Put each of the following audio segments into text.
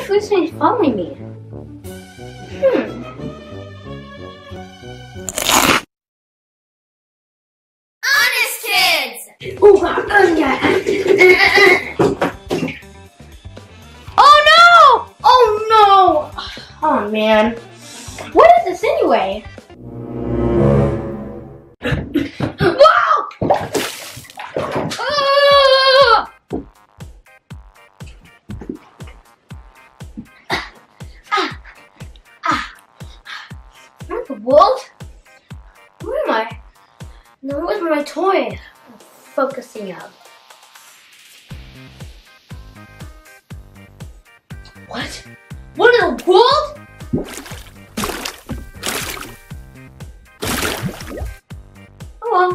the food sign following me? Honest Kids! Oh God! Oh no! Oh no! Oh man! What is this anyway? Wow! What the world? Where am I? No, where's my toy? I'm focusing up. What? What in the world? Oh well.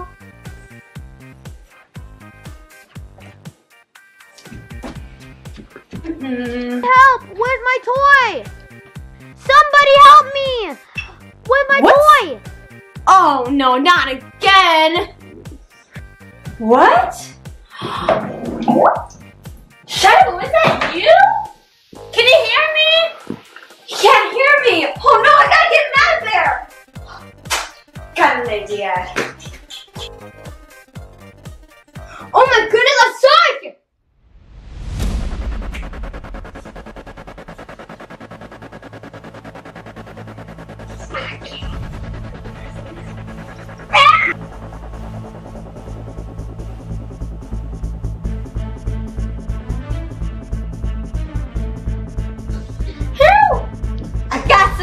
Help! Where's my toy? Somebody help me! Where's my toy? Oh no, not again! What? Shiloh, is that you? Can you hear me? You can't hear me! Oh no, I gotta get him out of there! Got an idea. Oh my goodness, I'm stuck!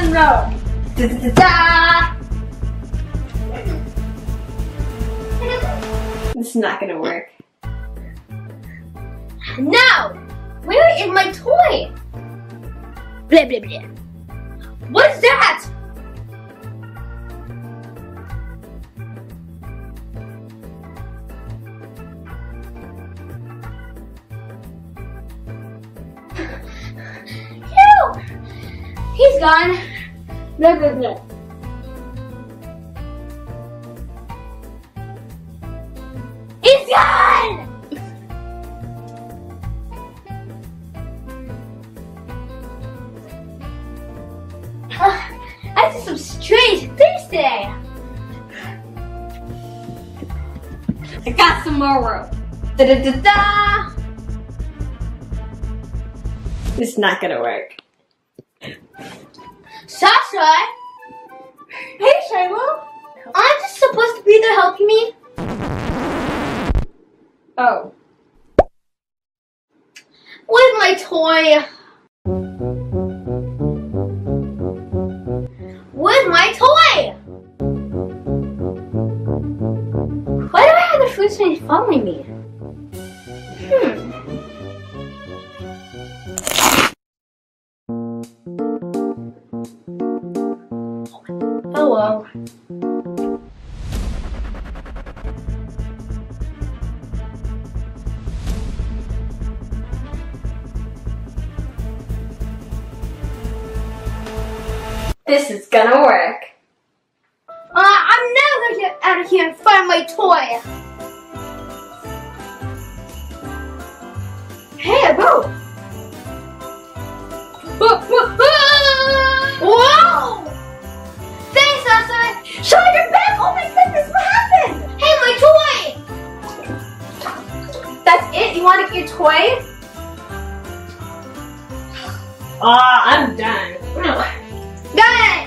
No. Da-da-da-da. This is not gonna work. No! Where is my toy? Blah blah blah. What is that? Help! He's gone. No, no, no. He's gone! I did some strange things today. I got some more rope. Da-da-da-da! This is not gonna work. Sasha! Hey, Shiloh! Aren't you supposed to be there helping me? Oh. Where's my toy? Where's my toy? Why do I have the food sign following me? Oh well. This is gonna work. I'm never gonna get out of here and find my toy. Hey, a boat. Whoa! Thanks, Sasha. Show your back. Oh my goodness, what happened? Hey, my toy. That's it? You want to get your toy? I'm done. Got it!